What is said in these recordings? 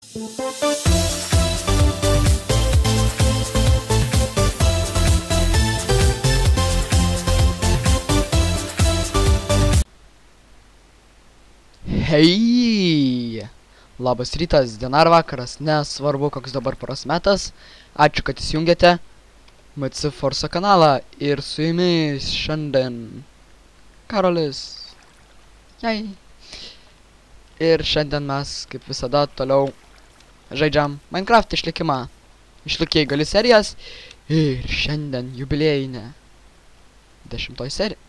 Hei! Labas rytas, diena ar vakaras, nesvarbu koks dabar paros metas. Ačiū, kad įsijungėte MC Forza kanalą ir su jumis šiandien Karolis. Jei. Ir šiandien mes, kaip visada, toliau žaidžiam Minecraft išlikimą. Išlikiai gali serijas ir šiandien jubiliejinė 10 serija.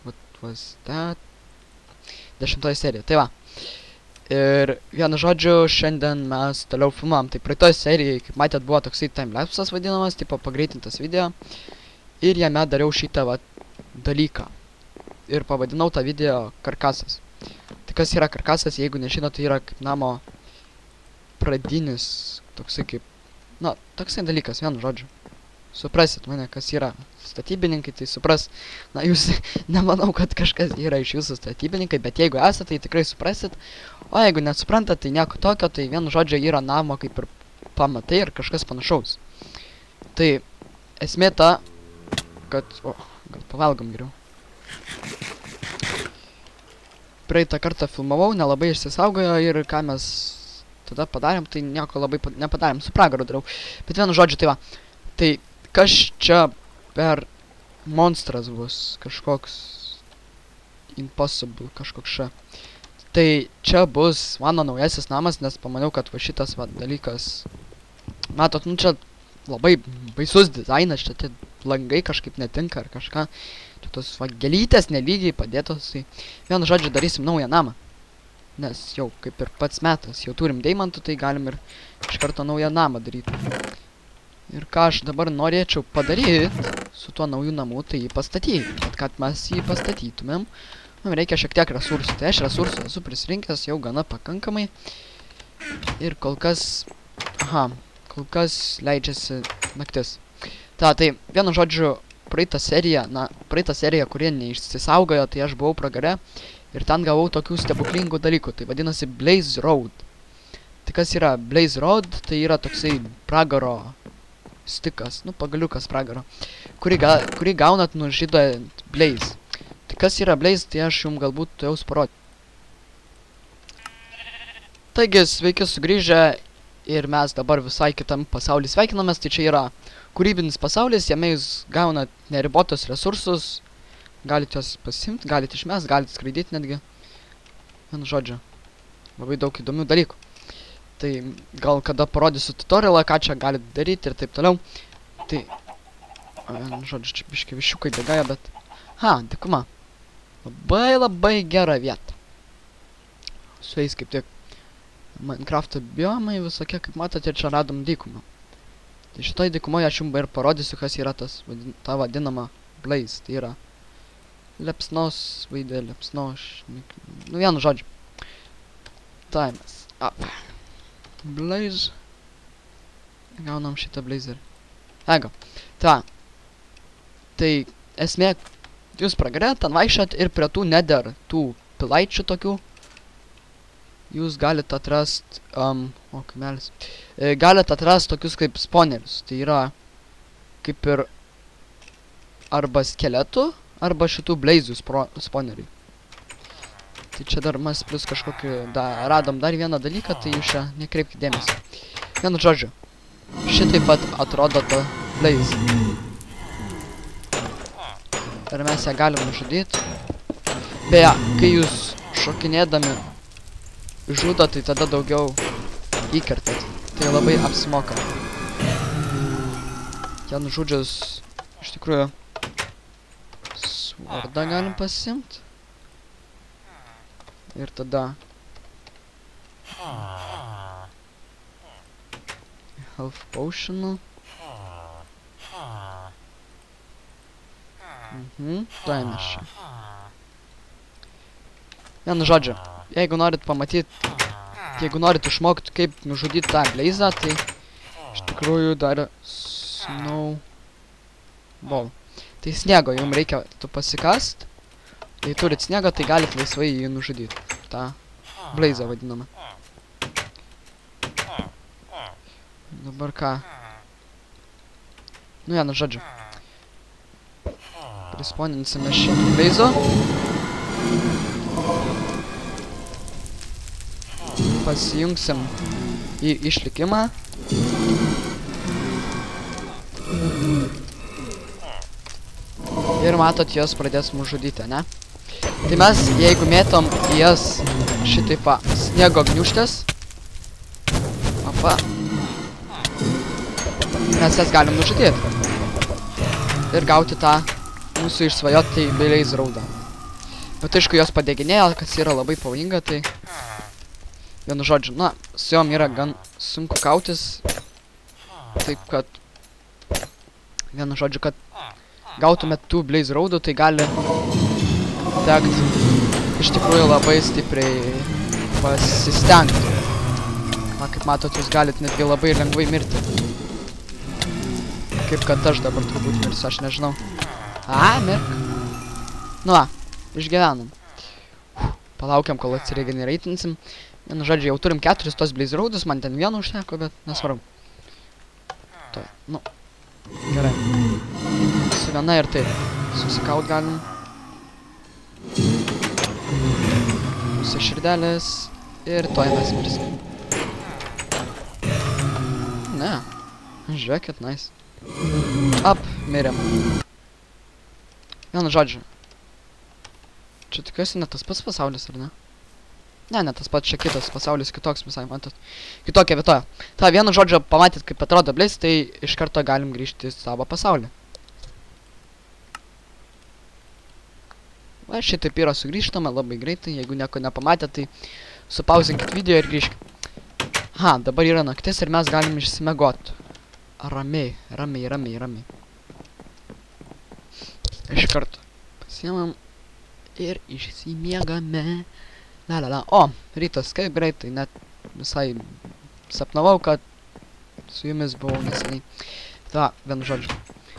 What was that? 10 serija, tai va. Ir vienu žodžiu, šiandien mes toliau filmuojam. Tai praeitoj serijai, kaip matėt, buvo toksai timelapsas vadinamas, tipo pagreitintas video. Ir jame dariau šitą va dalyką. Ir pavadinau tą video karkasas. Tai kas yra karkasas, jeigu nežinot, tai yra kaip namo pradinis, toksai kaip, na, toksai dalykas, vienu žodžiu. Suprasit mane, kas yra statybininkai, tai supras. Na, jūs nemanau, kad kažkas yra iš jūsų statybininkai, bet jeigu esate, tai tikrai suprasit. O jeigu nesuprantat, tai nieko tokio, tai vienu žodžiu yra namo kaip ir pamatai ir kažkas panašaus. Tai esmė ta, kad, o, gal pavalgom geriau. Praeitą kartą filmavau, nelabai išsisaugojo ir ką mes tada padarėm, tai nieko labai nepadarėm, su pragaru dariau. Bet vienu žodžiu, tai va, tai kas čia per monstras bus, kažkoks impossible, kažkoks čia. Tai čia bus mano naujasis namas, nes pamaniau, kad va šitas va dalykas, matot, nu čia labai baisus dizainas, čia tie langai kažkaip netinka ar kažką. Čia tos va gėlytės nelygiai padėtos, tai vienu žodžiu darysim naują namą. Nes jau kaip ir pats metas, jau turim deimantų, tai galim ir iš karto naują namą daryti. Ir ką aš dabar norėčiau padaryti su tuo nauju namu, tai jį pastatyti. Bet kad mes jį pastatytumėm, mums reikia šiek tiek resursų. Tai aš resursų esu prisirinkęs jau gana pakankamai. Ir kol kas, kol kas leidžiasi naktis. Tai vienu žodžiu, praeitą seriją, kurie neišsisaugojo, tai aš buvau pragare. Ir ten gavau tokių stebuklingų dalykų. Tai vadinasi Blaze Road. Tai kas yra Blaze Road? Tai yra toksai pragaro stikas, nu pagaliukas pragaro, kurį gaunat nužydant Blaze. Tai kas yra Blaze, tai aš jums galbūt jau parodžiau. Taigi, sveiki sugrįžę ir mes dabar visai kitam pasaulyje sveikinamės. Tai čia yra kūrybinis pasaulis, jame jūs gaunat neribotus resursus, galite juos pasimti, galite išmest, galite skraidyti netgi. Vienu žodžiu, labai daug įdomių dalykų. Tai gal kada parodysiu tutorialą, ką čia galite daryti ir taip toliau. Tai, žodžiu, čia biškai višiukai bėgąja, bet... dykuma. Labai gera vieta. Su jais kaip tik Minecraft'o biomai visokie, kaip matote, čia radom dykumą. Tai šitoj dykumoje aš jums ir parodysiu, kas yra ta vadinama Blaze. Tai yra liepsnos vaidė, liepsnos... Nu, vienu žodžiu. Times up. Blaze. Gaunam šitą blazerį. Ego. Tai esmė, jūs pragare, ten vaikščiat ir prie tų nether, tų pilaičių tokių, jūs galite atrast, kaimelis, galite atrast tokius kaip spawnerius. Tai yra kaip ir arba skeletų, arba šitų blazų spawneriai. Tai čia dar mes plus kažkokį, radom dar vieną dalyką, tai jūs čia nekreipkite dėmesį. Vienu žodžiu, šitaip pat atrodo ta Blaze. Ir mes ją galim nužudyti. Beje, kai jūs šokinėdami žudo, tai tada daugiau įkertat. Tai labai apsimoka. Ją nužudžius, iš tikrųjų, svordą galim pasiimti. Ir tada health potionų. Tai mes čia. Vienu žodžiu, jeigu norit pamatyti, jeigu norit išmokti, kaip nužudyti tą Blaze'ą, tai iš tikrųjų dar snowball. Tai sniego jums reikia pasikast. Jei turit sniegą, tai galite laisvai jį nužudyti. tą Blaze'ą vadinamą. Dabar ką? Nu, vienu žodžiu. Prisponinsime šitą beizo. Pasijungsim į išlikimą. Ir matot, jos pradės mus žudyti, ne? Tai mes, jeigu mėtom į jas šitaip sniego gniūžtės, mes jas galim nužudyti. Ir gauti tą mūsų išsvajotį Blaze Roadą. Bet aišku, jos padeginėja, kas yra labai pavojinga, tai... Vienu žodžiu, na, su jom yra gan sunku kautis. Taip kad... Vienu žodžiu, kad gautumėt tų Blaze Roadų, tai gali tekt iš tikrųjų labai stipriai pasistengti. Na, kaip matot, jūs galit netgi labai lengvai mirti. Kaip kad aš dabar turbūt mirsiu, aš nežinau. Mirk. Nu, išgyvenam. Palaukiam, kol atsiregenereitinsim. Vienu žodžiu, jau turim 4 tos Blaze Roadus, man ten vienu užteko, bet nesvarbu. To, nu, gerai. Su viena ir taip. Susikaut galim. Pusė širdelės. Ir toj mes mirsim. Ne. Žiūrėkit, nice. Mirėm. Vienu žodžiu. Čia tikiuosi ne tas pats pasaulis, ar ne? Ne tas pats, čia kitas pasaulis, kitoks visai, matot. Kitokia vietoja. Ta, vienu žodžiu, pamatyt, kaip atrodo Blaze, tai iš karto galim grįžti į savo pasaulį. Va, šitaip yra sugrįžtama labai greitai, jeigu nieko nepamatėt, tai supauzinkit video ir grįžkit. Dabar yra naktis ir mes galim išsimiegot. Ramiai. Iš karto pasiemam ir išsimiegame. O, rytas, kaip greitai, net visai sapnavau, kad su jumis buvau neseniai. Ta, vienu žodžiu.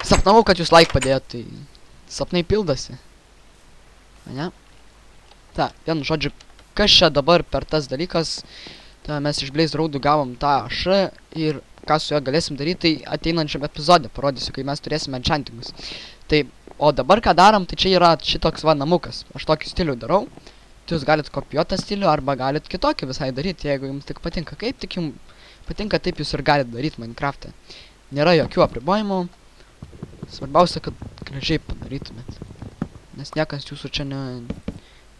Sapnavau, kad jūs like padėjot, tai sapnai pildosi. Ne? Ta, vienu žodžiu, kas čia dabar per tas dalykas, ta, mes iš Blaze Roadų gavom tą Š ir ką su juo galėsim daryti, tai ateinančiam epizode parodysiu, kai mes turėsime enchantingus. Tai, o dabar ką darom, tai čia yra šitoks va namukas. Aš tokį stilių darau. Tai jūs galit kopijuoti tą stilių, arba galit kitokį visai daryti, jeigu jums tik patinka. Kaip tik jums patinka, taip jūs ir galit daryti Minecraft'e. Nėra jokių apribojimų. Svarbiausia, kad gražiai padarytumėt. Nes niekas jūsų čia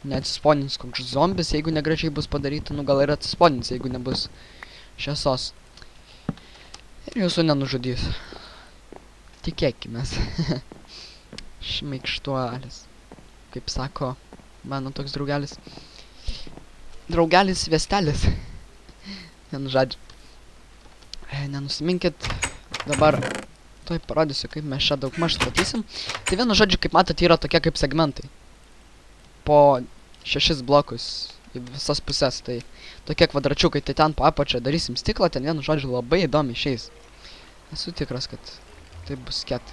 neatsisponins koks zombis, jeigu negražiai bus padaryti. Nu gal ir atsisponins, jeigu nebus šviesos. Ir jūsų nenužudys. Tikėkimės. Šmaikštuolis. Kaip sako mano toks draugelis. Draugelis Vestelis. Vienu žodžiu. Nenusiminkit. Dabar tuoj parodysiu, kaip mes čia daugmaž statysim. Tai vienu žodžiu, kaip matot, yra tokie kaip segmentai. Po 6 blokus į visas pusės. Tai tokie kvadračiukai, tai ten po apačią darysim stiklą. Ten vienu žodžiu labai įdomi išeis. Esu tikras, kad tai bus kieta.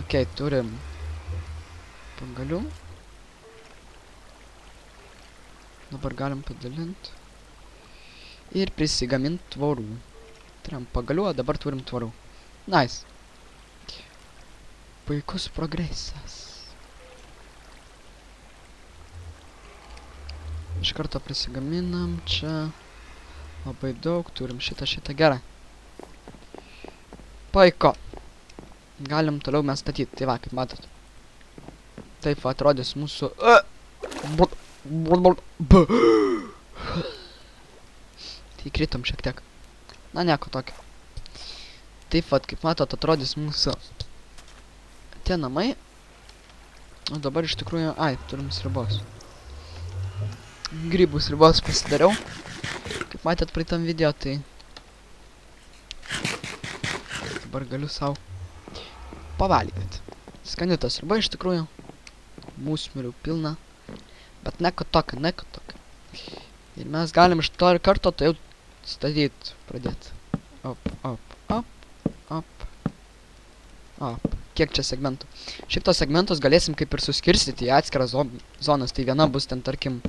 Ok, turim pagalių. Dabar galim padalinti. Ir prisigaminti tvorų. Turim pagalių, o dabar turim tvorų. Nice. Puikus progresas. Iš karto prisigaminam čia. Labai daug, turim šitą gerai. Puiku. Galim toliau mes statyti, tai va, kaip matot. Taip atrodys mūsų... Tai kritom šiek tiek. Na, nieko tokio. Taip vat, kaip matot, atrodys mūsų tie namai. O dabar iš tikrųjų... turim sriubos. Grybų sriubos pasidariau. Kaip matėt praeitam video, tai... Dabar galiu savo pavalgyti. Skani ta sriuba iš tikrųjų. Musmirių pilna. Bet nieko tokio. Ir mes galim iš to karto tai jau statyti, pradėti. Kiek čia segmentų? Šiaip tos segmentus galėsim kaip ir suskirstyti į atskiras zonas. Tai viena bus ten, tarkim,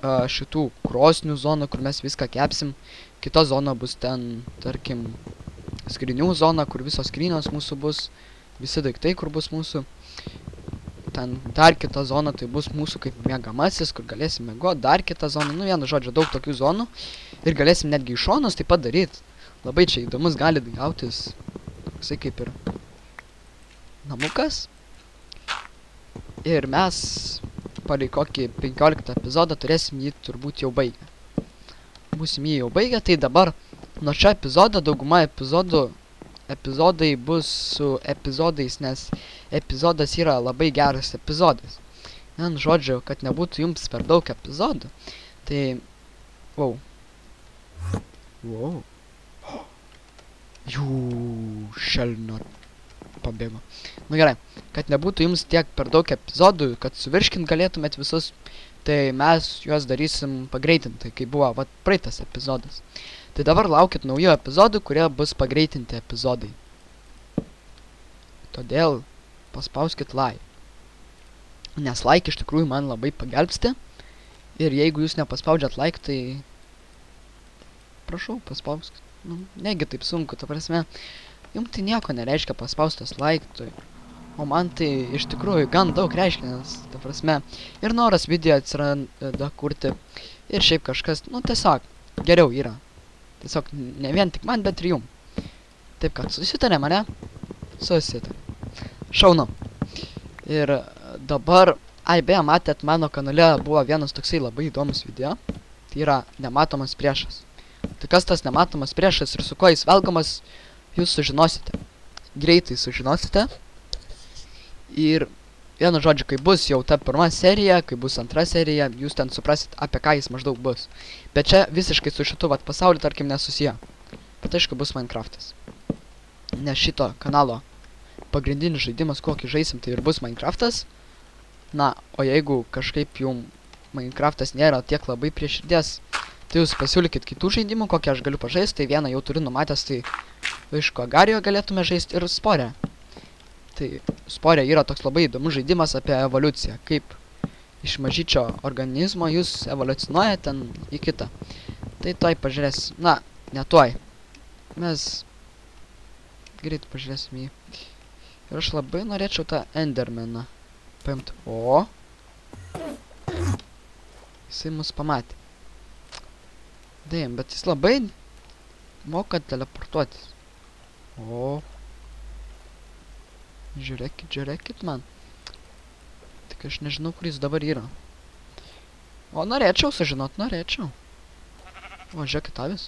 šitų krosnių zonų, kur mes viską kepsim. kita zona bus ten, tarkim, skrynių zona, kur visos skrynios mūsų bus, visi daiktai, kur bus mūsų. Ten dar kita zona, tai bus mūsų kaip miegamasis, kur galėsim miegoti, dar kita zona, nu vienu žodžiu, daug tokių zonų. Ir galėsim netgi iš šonus taip pat daryti. Labai čia įdomus gali gautis, toksai kaip ir namukas. Ir mes palei kokį 15 epizodą turėsim jį turbūt jau baigę. Būsim jį jau baigę, tai dabar nuo šio epizodo dauguma epizodai bus su epizodais, nes epizodas yra labai geras epizodas. Vien žodžiu, kad nebūtų jums per daug epizodų. Tai... Wow. Jų šelnio pabėgo. Nu gerai, kad nebūtų jums tiek per daug epizodų, kad suvirškint galėtumėt visus, tai mes juos darysim pagreitintai, kai buvo vat praeitas epizodas. Tai dabar laukit naujų epizodų, kurie bus pagreitinti epizodai. Todėl paspauskit like. Nes like iš tikrųjų man labai pagelbsti. Ir jeigu jūs nepaspaudžiat like, tai... Prašau, paspauskit. Nu, negi taip sunku, ta prasme. Jums tai nieko nereiškia paspaustas like, tai... O man tai iš tikrųjų gan daug reiškia, nes, ta prasme, ir noras video atsiranda kurti. Ir šiaip kažkas, nu tiesiog, geriau yra. Tiesiog ne vien tik man, bet ir jum. Taip kad susitarėm, ane? Susitarėm. Šaunu. Ir dabar, beje, matėt, mano kanale buvo vienas toksai labai įdomus video. Tai yra nematomas priešas. Tai kas tas nematomas priešas ir su kuo jis valgomas, jūs sužinosite. Greitai sužinosite. Ir vienu žodžiu, kai bus jau ta pirma serija, kai bus antra serija, jūs ten suprasit, apie ką jis maždaug bus. Bet čia visiškai su šitu vat pasauliu, tarkim, nesusiję. Bet aišku, bus Minecraftas. Nes šito kanalo pagrindinis žaidimas, kokį žaisim, tai ir bus Minecraftas. Na, o jeigu kažkaip jum Minecraftas nėra tiek labai prie širdies, tai jūs pasiūlykit kitų žaidimų, kokią aš galiu pažaisti. Tai vieną jau turiu numatęs, tai aišku, Agarijo galėtume žaisti ir Sporę. Tai Sporė yra toks labai įdomus žaidimas apie evoliuciją, kaip iš mažyčio organizmo jūs evoliucionuojate ten į kitą. Tai tuoj pažiūrėsim. Na, ne tuoj. Mes greit pažiūrėsim jį. Ir aš labai norėčiau tą Endermaną paimti. O! Jisai mus pamatė. Dėjim, bet jis labai moka teleportuotis. O! Žiūrėkit, žiūrėkit man. Tik aš nežinau, kur jis dabar yra. O, norėčiau sužinot, norėčiau. O, žiūrėkit avis.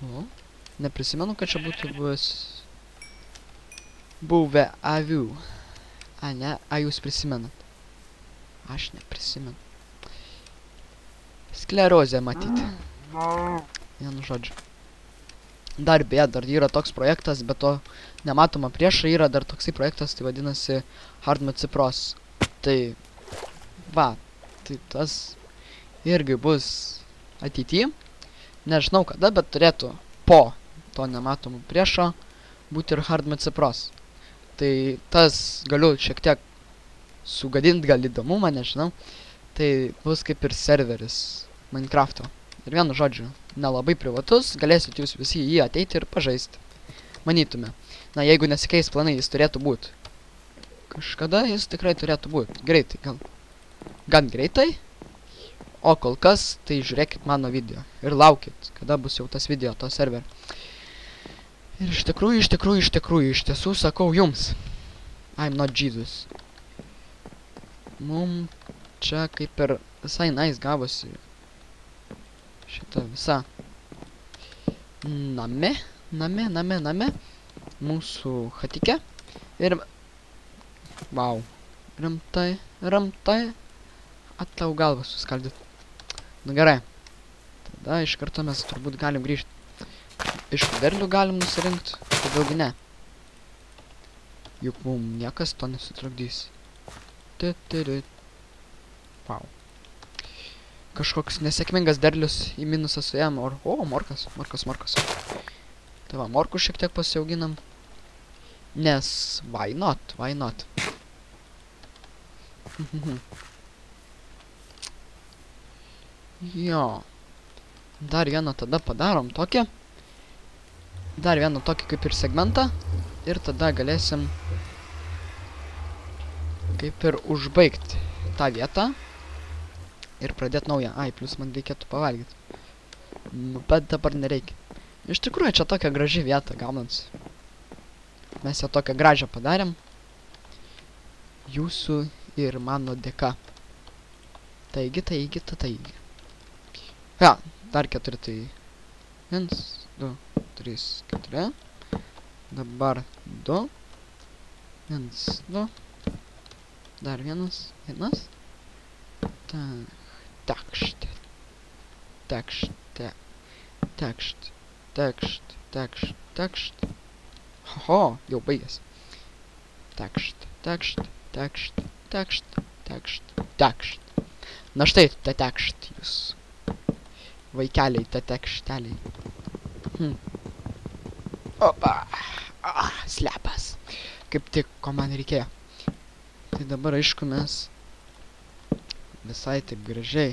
O, neprisimenu, kad čia būtų buvę avių. A, ne, a jūs prisimenat. Aš neprisimenu. Sklerozė matyti. Vienu žodžiu. Dar yra toks projektas, bet to nematoma priešai yra dar toksai projektas, tai vadinasi Hardmode Pros. Tai, va, tai tas irgi bus ateityje. Nežinau kada, bet turėtų po to nematomo priešo būti ir Hardmode Pros. Tai tas galiu šiek tiek sugadinti gal įdomumą, nežinau. Tai bus kaip ir serveris Minecrafto. Ir vienu žodžiu, nelabai privatus, galėsit jūs visi jį ateiti ir pažaisti. Manytume. Na, jeigu nesikeis planai, jis turėtų būti. Kažkada jis tikrai turėtų būti. Greitai, gan greitai. O kol kas, tai žiūrėkit mano video. Ir laukit, kada bus jau tas video, to serverio. Ir iš tiesų sakau jums. I'm not Jesus. Mum čia kaip ir visai nice gavosi. Šitą visą name mūsų hatike. Ir wow, rimtai atlau galvą suskaldyt. Nu gerai, tada iš karto mes turbūt galim grįžti. Iš derlių galim nusirinkti, kodėlgi ne. Juk mum niekas to nesutrukdys. Wow. Kažkoks nesėkmingas derlius į minusą suėjom. O, morkas. Tai va, morkų šiek tiek pasiauginam. Nes, why not? Jo. Dar vieną tada padarom tokį. Dar vieną tokį kaip ir segmentą. Ir tada galėsim kaip ir užbaigti tą vietą. Ir pradėti naują. Ai, plus man reikėtų pavalgyti. Nu, bet dabar nereikia. Iš tikrųjų, čia tokia graži vieta gaunasi. Mes ją tokią gražią padarėm. Jūsų ir mano dėka. Taigi. Ja, dar 4 tai. 1, 2, 3, 4. Dabar 2. 1, 2. Dar 1. Tekšt. Oho, jau baigėsi. Tekšt. Na štai, tekšt jūs. Vaikeliai, tekšteliai. Opa. Slepas. Kaip tik, ko man reikėjo. Tai dabar, aišku, mes visai taip gražiai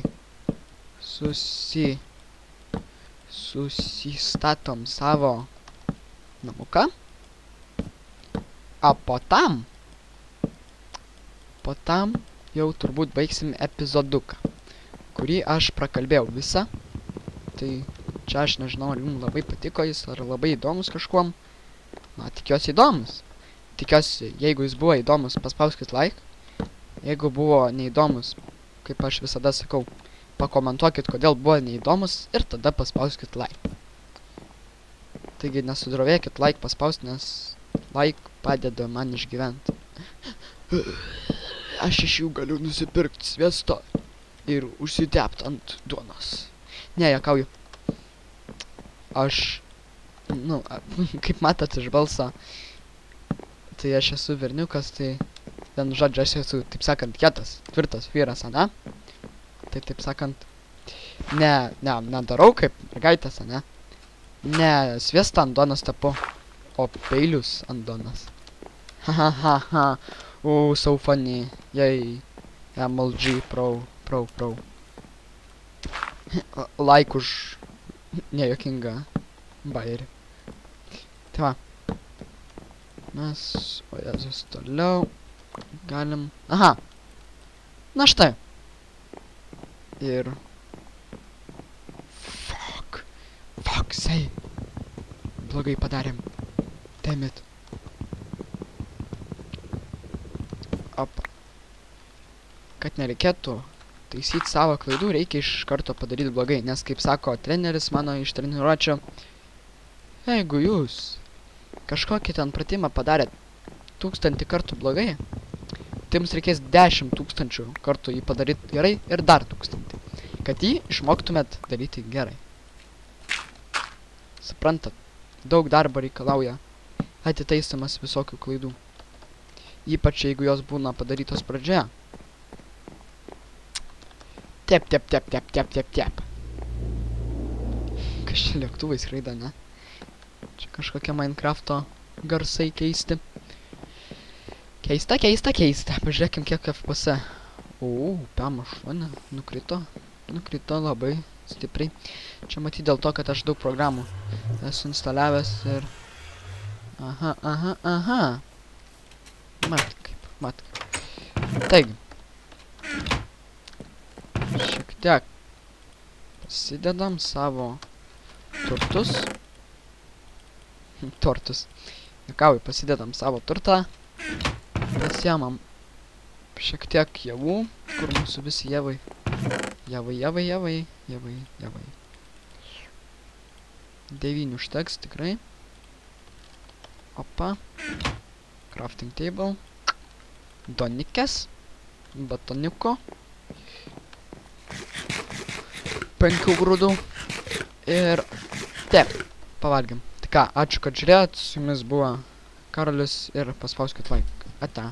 susistatom savo namuką. A po tam jau turbūt baigsim epizoduką, kurį aš prakalbėjau visą. Tai čia aš nežinau, ar jums labai patiko jis, ar labai įdomus kažkuom. Na, tikiuosi įdomus. Tikiuosi, jeigu jis buvo įdomus, paspauskit like. Jeigu buvo neįdomus, kaip aš visada sakau, pakomentuokit, kodėl buvo neįdomus ir tada paspauskit like. Taigi nesudrovėkit like paspausti, nes like padeda man išgyventi. Aš iš jų galiu nusipirkti sviesto ir užsitept ant duonos. Ne, juokauju. Aš, kaip matot iš balso, tai aš esu berniukas, tai vienu žodžiu aš esu, taip sakant, kietas, tvirtas vyras, ane? Tai taip sakant, nedarau kaip mergaitės, ane? Ne sviestą ant duonos tepu, o peilius ant duonos. Ha. Oh, so funny. Yay. MLG pro. Like už nejokingą bairį. Tai va. Mes, o Jėzus, toliau galim. Aha. Na štai. Ir Fuck, say. Blogai padarėm. Damn it. Opa. Kad nereikėtų taisyti savo klaidų, reikia iš karto padaryti blogai, nes kaip sako treneris mano iš treniruočio, jeigu jūs kažkokį ten pratimą padarėt 1000 kartų blogai, tai jums reikės 10 000 kartų jį padaryti gerai ir dar 1000, kad jį išmoktumėt daryti gerai. Suprantat, daug darbo reikalauja atitaisymas visokių klaidų. Ypač jeigu jos būna padarytos pradžioje. Tep. Kas čia lėktuvai skraido, ne? Čia kažkokie Minecrafto garsai keisti. Keista. Pažiūrėkim kiek FPS. PM8 nukrito labai stipriai. Čia matyti dėl to, kad aš daug programų esu instaliavęs ir... Aha. Mat kaip. Taigi. Šiek tiek pasidedam savo turtus. Juokauju, pasidedam savo turtą. Pasiemam šiek tiek javų, kur mūsų visi javai. Javai. 9 užteks tikrai. Opa. Crafting table. Donikės. Batoniuko. 5 grūdų. Ir taip, pavalgėm. Tai ką, ačiū, kad žiūrėjot. Su jumis buvo Karolis ir paspauskit like. Ate.